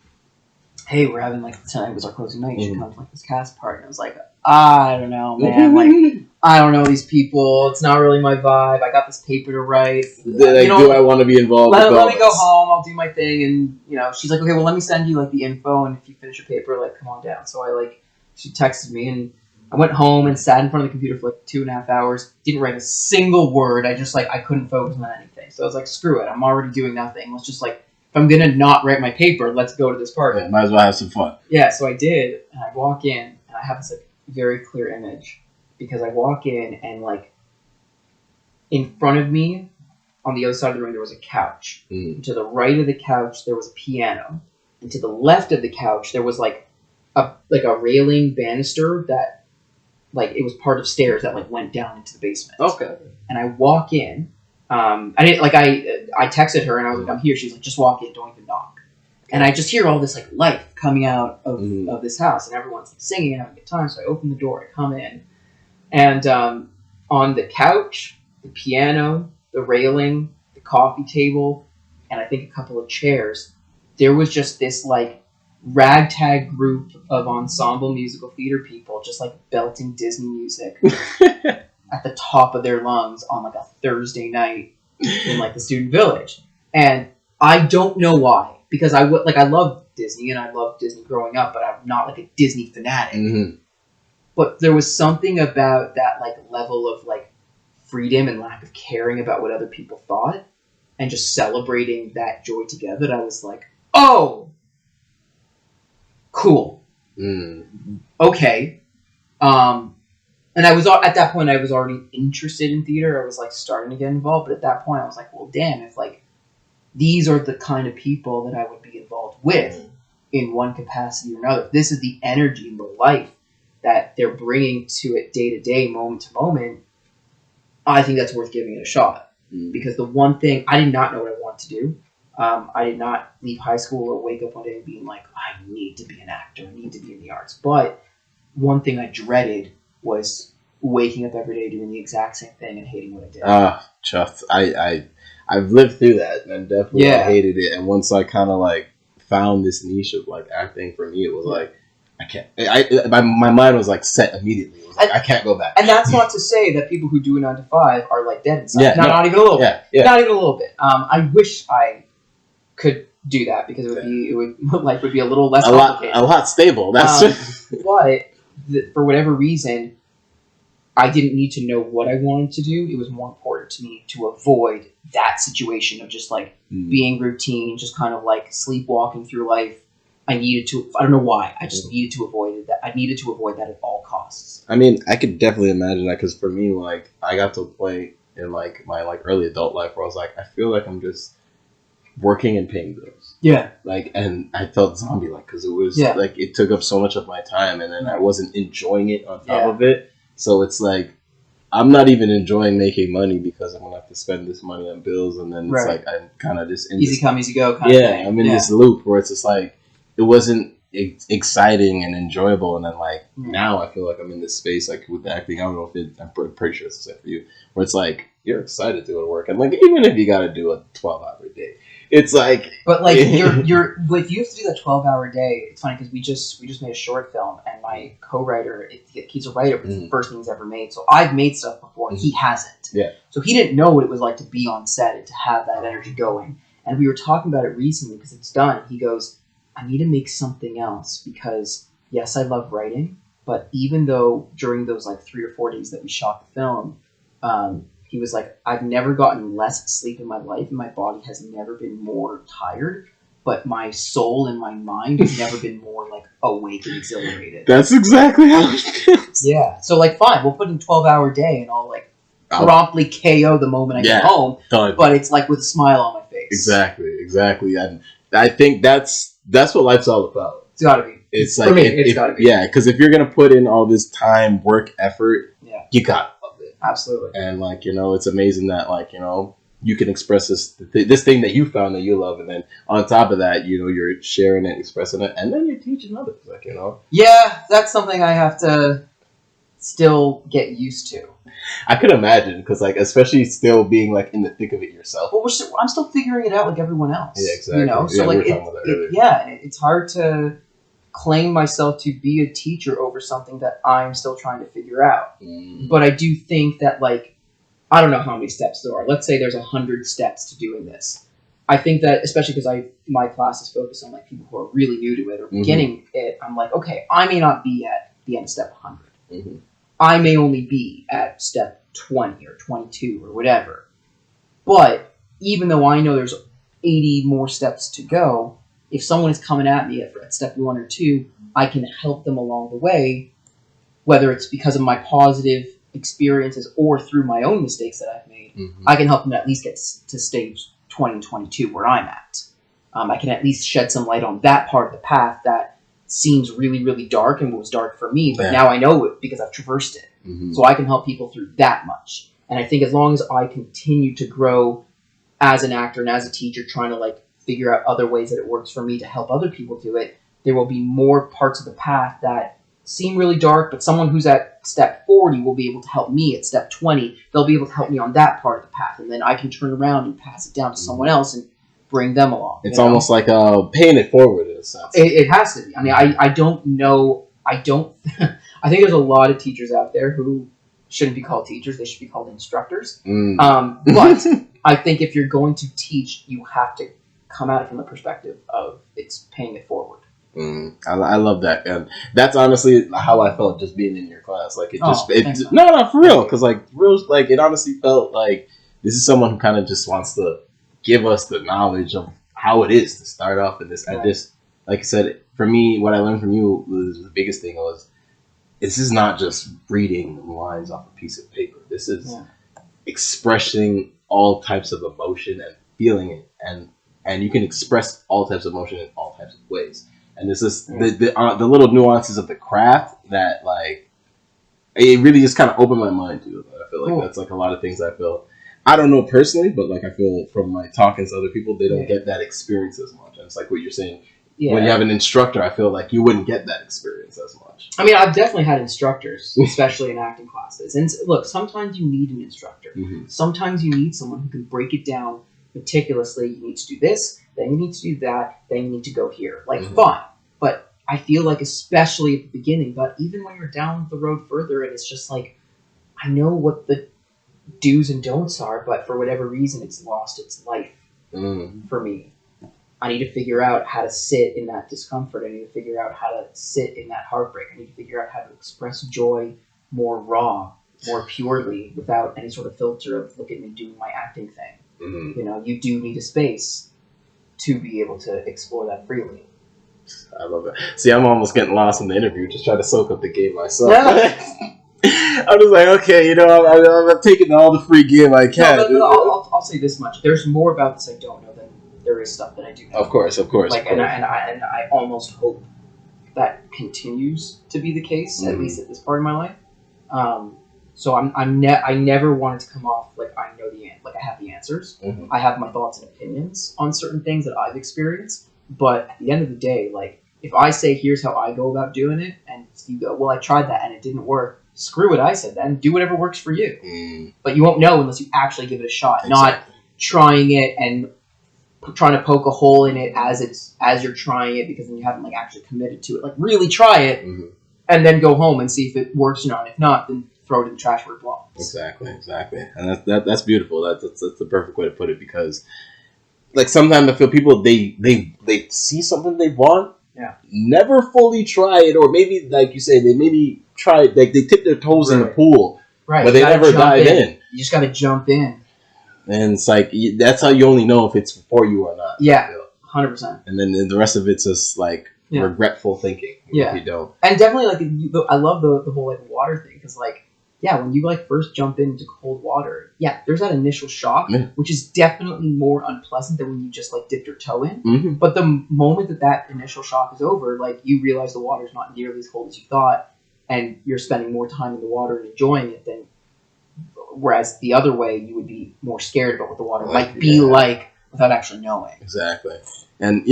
hey, we're having like tonight was our closing night. You should come to like this cast party. And I was like, I don't know, man. Like, I don't know these people. It's not really my vibe. I got this paper to write. Do I want to be involved? Let me go home. I'll do my thing. And she's like, okay, well, let me send you like the info, and if you finish your paper, like come on down. So she texted me, and I went home and sat in front of the computer for like 2.5 hours. Didn't write a single word. I just I couldn't focus on anything. So I was like, screw it. I'm already doing nothing. Let's just if I'm gonna not write my paper, let's go to this party. Yeah, might as well have some fun. Yeah, so I did, and I walk in, and I have this very clear image, because I walk in, and in front of me, on the other side of the room, there was a couch. And to the right of the couch, there was a piano, and to the left of the couch, there was a railing banister that it was part of stairs that went down into the basement. Okay. And I walk in. I didn't I texted her, and I was like, I'm here. She's like, just walk in, don't even knock. And I just hear all this life coming out of this house, and everyone's singing and having a good time. So I open the door, I come in, and on the couch, the piano, the railing, the coffee table, and I think a couple of chairs, there was just this ragtag group of ensemble musical theater people just belting Disney music at the top of their lungs on a Thursday night in the student village. And I don't know why, because I love Disney, and I loved Disney growing up, but I'm not a Disney fanatic. Mm-hmm. But there was something about that level of freedom and lack of caring about what other people thought, and just celebrating that joy together, that I was like, oh, cool. Okay. And I was at that point, I was already interested in theater. I was starting to get involved, but at that point I was like, well, damn, if these are the kind of people that I would be involved with in one capacity or another, this is the energy and the life that they're bringing to it day to day, moment to moment, I think that's worth giving it a shot. Because the one thing, I did not know what I wanted to do. I did not leave high school or wake up one day and being like, I need to be an actor, I need to be in the arts. But one thing I dreaded was waking up every day doing the exact same thing and hating what I did. Just I've lived through that, and definitely I hated it. And once I kind of found this niche of acting, for me it was I can't. My mind was set immediately. It was I can't go back. And that's not to say that people who do a 9 to 5 are dead inside. Yeah, not even a little bit. Yeah. Not even a little bit. I wish I could do that, because life would be a little less complicated. A lot stable. That's but for whatever reason, I didn't need to know what I wanted to do. It was more important to me to avoid that situation of just being routine, just kind of sleepwalking through life, I needed to. I don't know why. I just needed to avoid that. I needed to avoid that at all costs. I mean, I could definitely imagine that, because for me, like, I got to a point in like my like early adult life where I was like, I feel like I'm just working and paying bills. Yeah. Like, and I felt zombie like, because it was like it took up so much of my time, and then I wasn't enjoying it on top of it. So it's like I'm not even enjoying making money because I'm gonna have to spend this money on bills, and then it's like I'm kind of just in easy this, come, easy go kind of thing. I'm in this loop where it's just like it wasn't exciting and enjoyable, and then like now I feel like I'm in this space like with the acting. I don't know if I'm pretty sure it's the same for you, where it's like you're excited to go to work, and like even if you got to do a 12-hour day, it's like. But like you're if you have to do that 12-hour day, it's funny because we just made a short film, and my co-writer, he's a writer, but it's the first thing he's ever made. So I've made stuff before, he hasn't. Yeah. So he didn't know what it was like to be on set and to have that energy going. And we were talking about it recently because it's done. He goes, I need to make something else because yes, I love writing, but even though during those like 3 or 4 days that we shot the film, he was like, I've never gotten less sleep in my life, and my body has never been more tired, but my soul and my mind has never been more like awake and exhilarated. That's exactly how it feels. Yeah. So like, fine, we'll put in 12-hour day, and I'll like promptly KO the moment I get home. Done. But it's like with a smile on my face. Exactly. And I think that's what life's all about. It's gotta be. It's like for me, it's gotta be. Yeah, because if you're gonna put in all this time, work, effort, you gotta love it. Absolutely. And like it's amazing that like you can express this thing that you found that you love, and then on top of that, you're sharing it, expressing it, and then you're teaching others. Like Yeah, that's something I have to still get used to. I could imagine, because like especially still being like in the thick of it yourself. But I'm still figuring it out like everyone else. Yeah, exactly. So like it's hard to claim myself to be a teacher over something that I'm still trying to figure out. But I do think that like I don't know how many steps there are. Let's say there's 100 steps to doing this. I think that especially because my class is focused on like people who are really new to it or beginning it. I'm like, okay, I may not be at the end of step 100. I may only be at step 20 or 22 or whatever. But even though I know there's 80 more steps to go, if someone is coming at me at step 1 or 2, I can help them along the way, whether it's because of my positive experiences or through my own mistakes that I've made. I can help them at least get to stage 20 and 22 where I'm at. I can at least shed some light on that part of the path that seems really, really dark and was dark for me, but now I know it because I've traversed it. So I can help people through that much. And I think as long as I continue to grow as an actor and as a teacher, trying to like figure out other ways that it works for me to help other people do it, there will be more parts of the path that seem really dark, but someone who's at step 40 will be able to help me at step 20. They'll be able to help me on that part of the path, and then I can turn around and pass it down to someone else and bring them along. It's almost like paying it forward in a sense. It has to be. I mean, I don't know. I think there's a lot of teachers out there who shouldn't be called teachers. They should be called instructors. But I think if you're going to teach, you have to come at it from the perspective of it's paying it forward. I love that, and that's honestly how I felt just being in your class. Like thanks, no, for real, because like it honestly felt like this is someone who kind of just wants to give us the knowledge of how it is to start off in this. And just like I said, for me, what I learned from you was the biggest thing was this is not just reading lines off a piece of paper. This is expressing all types of emotion and feeling it, and you can express all types of emotion in all types of ways. And this is the little nuances of the craft that like it really just kind of opened my mind to. I feel like that's like a lot of things I feel. I don't know personally, but like I feel from my talking to other people, they don't get that experience as much. And it's like what you're saying. Yeah. When you have an instructor, I feel like you wouldn't get that experience as much. I mean, I've definitely had instructors, especially in acting classes. And look, sometimes you need an instructor. Sometimes you need someone who can break it down meticulously. You need to do this, then you need to do that, then you need to go here. Like, fine. But I feel like especially at the beginning, but even when you're down the road further, and it's just like, I know what the do's and don'ts are, but for whatever reason, it's lost its life for me. I need to figure out how to sit in that discomfort. I need to figure out how to sit in that heartbreak. I need to figure out how to express joy more raw, more purely, without any sort of filter of look at me doing my acting thing. You know, you do need a space to be able to explore that freely. I love it. See, I'm almost getting lost in the interview, just trying to soak up the game myself. I'm just like, okay, I'm taking all the free game I can. No, I'll say this much: there's more about this I don't know than there is stuff that I do know. Of course. Like, and I almost hope that continues to be the case, at least at this part of my life. So I never wanted to come off like I know I have the answers. Mm-hmm. I have my thoughts and opinions on certain things that I've experienced, but at the end of the day, like if I say here's how I go about doing it, and you go, well, I tried that and it didn't work. Screw what I said then. Do whatever works for you. Mm. But you won't know unless you actually give it a shot. Exactly. Not trying it and trying to poke a hole in it as you're trying it because then you haven't like actually committed to it. Like really try it and then go home and see if it works or not. If not, then throw it in the trash where it belongs. Exactly. And that's beautiful. That's the perfect way to put it because like sometimes I feel people they see something they want. Yeah. Never fully try it, or maybe like you say, they maybe try like they tip their toes in the pool, right? But they never dive in. You just got to jump in, and it's like that's how you only know if it's for you or not. Yeah, 100%. And then the rest of it's just like regretful thinking. Yeah, if you don't. And definitely like I love the whole like water thing because like. Yeah, when you like first jump into cold water, there's that initial shock, which is definitely more unpleasant than when you just like dip your toe in. Mm-hmm. But the moment that initial shock is over, like you realize the water's not nearly as cold as you thought, and you're spending more time in the water and enjoying it than. Whereas the other way, you would be more scared about what the water might be like without actually knowing. Exactly. And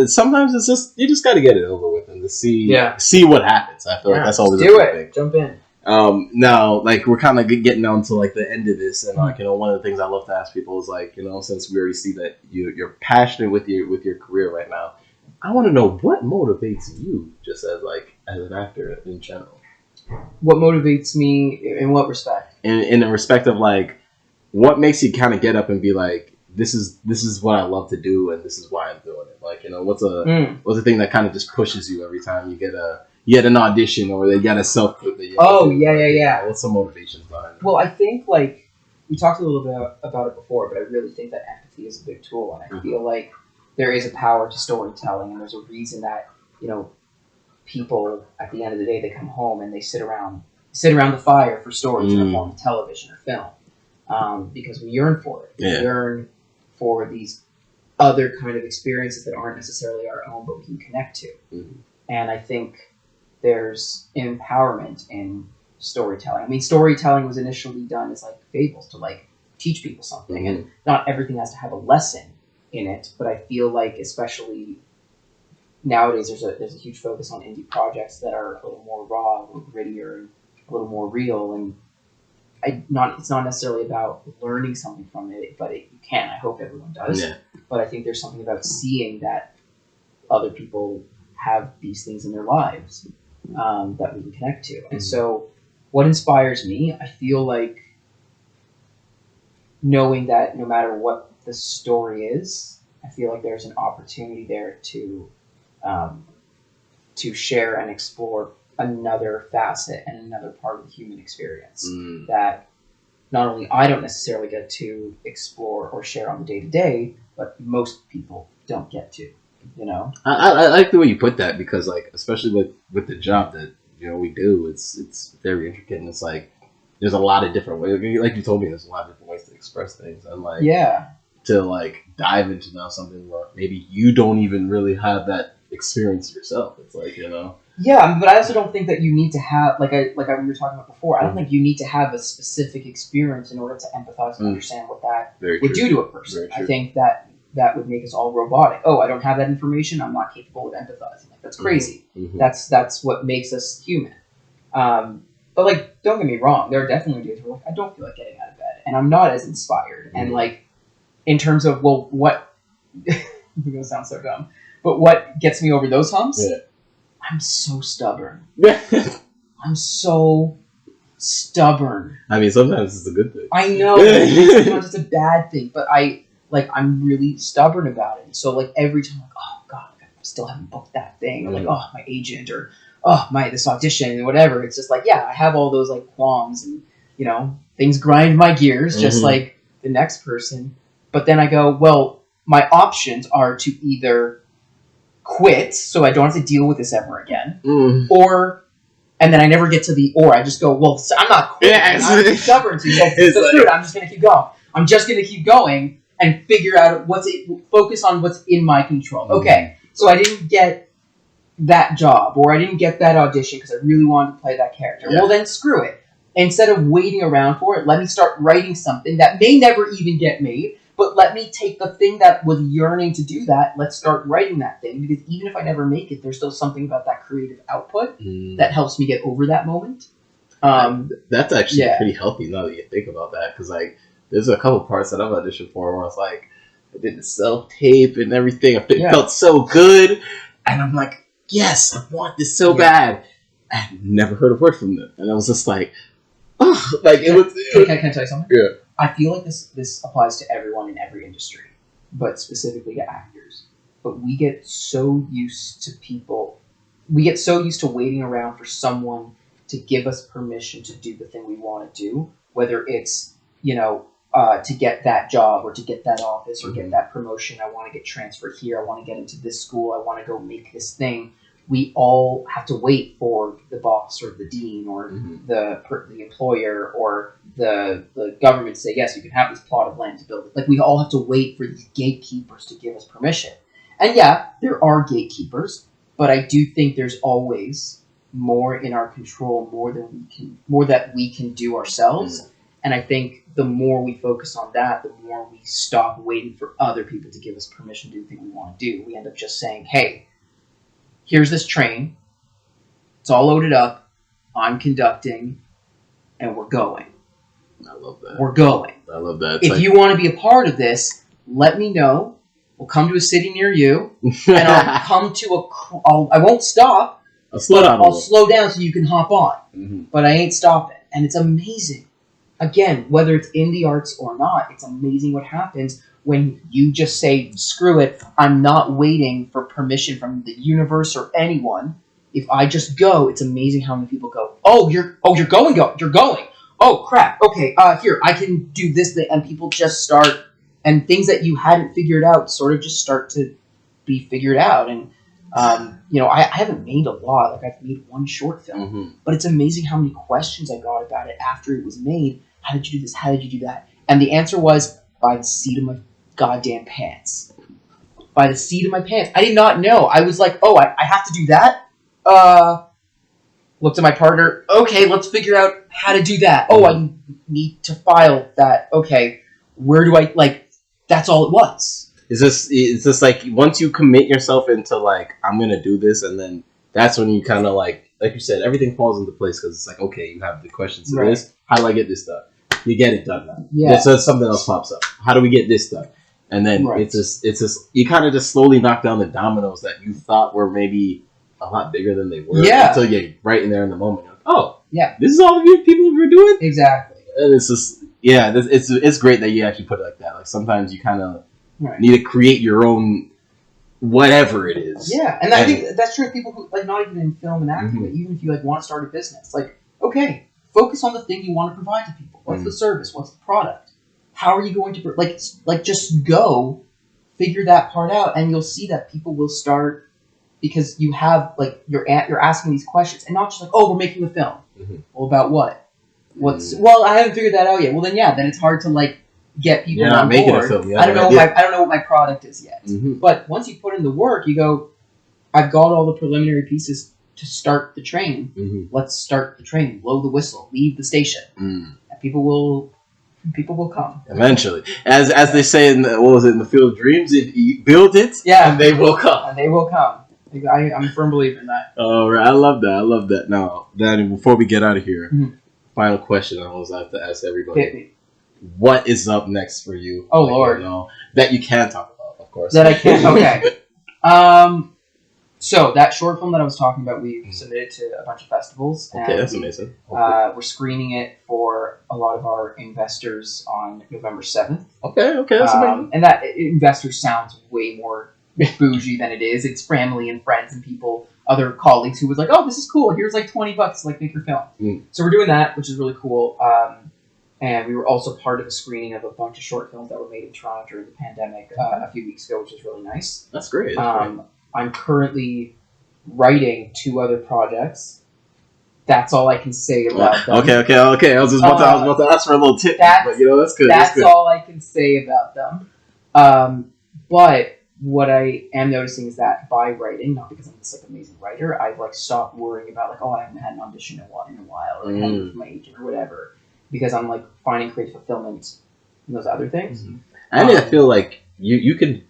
sometimes it's just you just got to get it over with and to see what happens. I feel like that's always do it. Thing. Jump in. Now, like, we're kind of getting down to, like, the end of this, and, like, one of the things I love to ask people is, like, since we already see that you're passionate with your career right now, I want to know what motivates you just as an actor in general. What motivates me in what respect? In the respect of, like, what makes you kind of get up and be like, this is what I love to do, and this is why I'm doing it. Like, what's a thing that kind of just pushes you every time you get an audition or they got a self-put. What's some motivations behind it? Well, I think, like, we talked a little bit about it before, but I really think that empathy is a big tool, and I feel like there is a power to storytelling, and there's a reason that, people, at the end of the day, they come home and they sit around the fire for stories in the form of television or film, because we yearn for it. We yearn for these other kind of experiences that aren't necessarily our own, but we can connect to. Mm-hmm. And I think there's empowerment in storytelling. I mean, storytelling was initially done as like fables to like teach people something, and not everything has to have a lesson in it. But I feel like, especially nowadays, there's a huge focus on indie projects that are a little more raw, a little grittier, and a little more real. And it's not necessarily about learning something from it, but you can. I hope everyone does. Yeah. But I think there's something about seeing that other people have these things in their lives that we can connect to. And so what inspires me, I feel like knowing that no matter what the story is, I feel like there's an opportunity there to share and explore another facet and another part of the human experience that not only I don't necessarily get to explore or share on the day-to-day, but most people don't get to. I like the way you put that because, like, especially with the job that we do, it's very intricate, and it's like there's a lot of different ways. Like you told me, there's a lot of different ways to express things, and like to like dive into now something where maybe you don't even really have that experience yourself. It's like Yeah, but I also don't think that you need to have like we were talking about before. I don't think you need to have a specific experience in order to empathize and understand what that would do to a person. I think that would make us all robotic. Oh, I don't have that information. I'm not capable of empathizing. Like, that's crazy. Mm-hmm. That's what makes us human. But like, don't get me wrong. There are definitely days where like I don't feel like getting out of bed, and I'm not as inspired. Mm-hmm. And like, in terms of what, it's gonna sound so dumb, but what gets me over those humps? Yeah. I'm so stubborn. I'm so stubborn. I mean, sometimes it's a good thing. I know. Sometimes it's a bad thing, but I'm really stubborn about it. So like every time, like, oh God, I still haven't booked that thing. Or like, oh, my agent, or this audition, and whatever. It's just like, I have all those like qualms, and things grind my gears, just like the next person. But then I go, well, my options are to either quit so I don't have to deal with this ever again, Mm. and then I never get to the or. I just go, well, I'm not quitting. Yeah, I'm keep stubborn. So screw it. I'm just going to keep going. I'm just going to keep going and figure out focus on what's in my control. Okay, so I didn't get that job, or I didn't get that audition because I really wanted to play that character. Yeah. Well, then screw it. Instead of waiting around for it, let me start writing something that may never even get made, but let me take the thing that was yearning to do that. Let's start writing that thing, because even if I never make it, there's still something about that creative output that helps me get over that moment. That's actually pretty healthy now that you think about that, because like there's a couple parts that I've auditioned for where I was like, I did the self-tape and everything. It felt so good, and I'm like, yes, I want this so bad. I had never heard a word from them, and I was just like, oh, like it was. Can I tell you something? Yeah. I feel like this applies to everyone in every industry, but specifically to actors. But we get so used to people. We get so used to waiting around for someone to give us permission to do the thing we want to do, whether it's, to get that job or to get that office or get that promotion. I want to get transferred here. I want to get into this school. I want to go make this thing. We all have to wait for the boss or the dean or the employer or the government to say, yes, you can have this plot of land to build it. Like, we all have to wait for these gatekeepers to give us permission. And yeah, there are gatekeepers, but I do think there's always more in our control, more that we can do ourselves. And I think the more we focus on that, the more we stop waiting for other people to give us permission to do the thing we want to do. We end up just saying, hey, here's this train. It's all loaded up. I'm conducting, and we're going. I love that. We're going. I love that. If you want to be a part of this, let me know. We'll come to a city near you, and I'll come to I won't stop. I'll slow down. I'll slow down so you can hop on. But I ain't stopping. And it's amazing. Again, whether it's in the arts or not, it's amazing what happens when you just say, screw it, I'm not waiting for permission from the universe or anyone. If I just go, it's amazing how many people go, you're going. Oh, crap. Okay, here, I can do this thing. And people just start, and things that you hadn't figured out sort of just start to be figured out. And, I haven't made a lot. Like, I've made one short film. But it's amazing how many questions I got about it after it was made. How did you do this? How did you do that? And the answer was, by the seat of my goddamn pants. By the seat of my pants. I did not know. I was like, I have to do that? Looked at my partner. Okay, let's figure out how to do that. I need to file that. Okay, where do I, that's all it was. Is this like, once you commit yourself into like, I'm going to do this, and then that's when you kind of like you said, everything falls into place, because it's like, okay, you have the questions to this. How do I get this done? You get it done now. Yeah. So something else pops up. How do we get this done? And then it's just you kind of just slowly knock down the dominoes that you thought were maybe a lot bigger than they were. Yeah. Until you're right in there in the moment. Like, this is all the people were doing? Exactly. And it's just, it's great that you actually put it like that. Like, sometimes you kind of need to create your own whatever it is. Yeah, and I think that's true of people who, not even in film and acting, but even if you want to start a business, okay, focus on the thing you want to provide to people. What's the service? What's the product? How are you going to just go figure that part out, and you'll see that people will start, because you have you're asking these questions, and not just we're making a film. Well, about what? Well, I haven't figured that out yet. Well, then it's hard to get people on board. Making a film. I don't know what my product is yet. But once you put in the work, you go, I've got all the preliminary pieces to start the train. Let's start the train. Blow the whistle. Leave the station. And people will come eventually. As they say in the Field of Dreams, if you build it, and they will come. And they will come. I'm a firm believer in that. All right, I love that. Now, Danny, before we get out of here, final question I always have to ask everybody. Hit me. What is up next for you? Oh, Lord. That you can talk about, of course. That I can't. Okay. So that short film that I was talking about, we submitted to a bunch of festivals. Okay, that's amazing. We're screening it for a lot of our investors on November 7th. Okay, that's amazing. And that investors sounds way more bougie than it is. It's family and friends and people, other colleagues who was like, this is cool. Here's $20 make your film. So we're doing that, which is really cool. And we were also part of a screening of a bunch of short films that were made in Toronto during the pandemic a few weeks ago, which is really nice. That's great. I'm currently writing 2 other projects. That's all I can say about them. Okay. I was about to ask for a little tip, but that's good. That's good. All I can say about them. But what I am noticing is that by writing, not because I'm this amazing writer, I've stopped worrying about I haven't had an audition in a while, or I haven't with my agent or whatever, because I'm finding creative fulfillment in those other things. Mm-hmm. And I feel like you can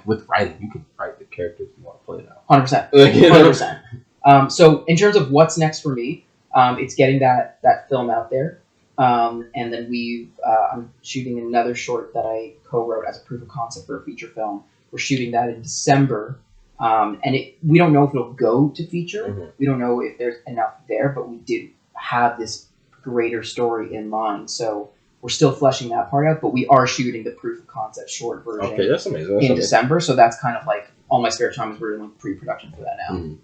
with writing, you can write the characters you want to play now. 100%. 100%. So in terms of what's next for me, it's getting that film out there. And then I'm shooting another short that I co-wrote as a proof of concept for a feature film. We're shooting that in December. And we don't know if it'll go to feature. Mm-hmm. We don't know if there's enough there, but we did have this greater story in mind. So we're still fleshing that part out, but we are shooting the proof of concept short version. Okay, that's amazing. In December. So that's kind of all my spare time is we're doing pre-production for that now. Mm-hmm.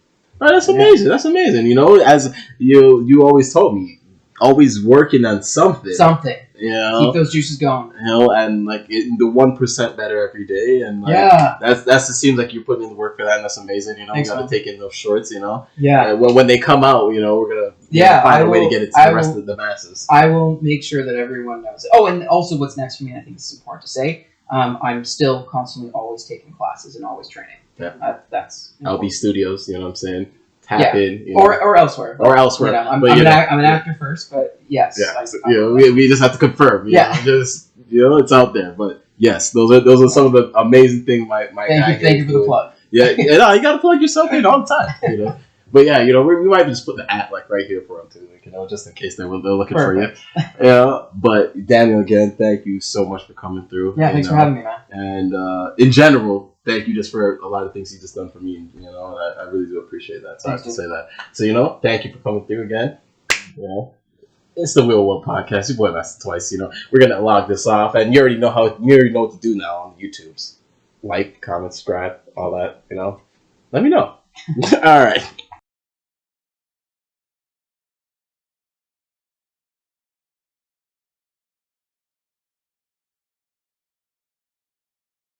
Oh, that's amazing. That's amazing. As you always told me, always working on something. Keep those juices going. And the 1% better every day, and it seems like you're putting in the work for that, and that's amazing. You got to take in those shorts. Yeah. When they come out, we're gonna find a way to get it to the rest of the masses. I will make sure that everyone knows it. Oh, and also what's next for me, and I think this is important to say. I'm still constantly always taking classes and always training. Yeah. That's LB Studios. You know what I'm saying? Tap in. Or elsewhere. Or elsewhere. I'm an actor first, but yes. Yeah. We just have to confirm. It's out there. But yes, those are some of the amazing things my guy. Thank you for the plug. Yeah, you got to plug yourself in all the time. But yeah, we might just put the at right here for them too, just in case they're looking Perfect. for you. But Daniel, again, thank you so much for coming through. Yeah, thanks for having me, man. And in general, thank you just for a lot of things you just done for me. And I really do appreciate that. So I have to say that. So thank you for coming through again. It's the Wheel1 podcast. Your boy Master Twice. We're gonna log this off, and you already know what to do now on the YouTubes. Like, comment, subscribe, all that. Let me know. All right.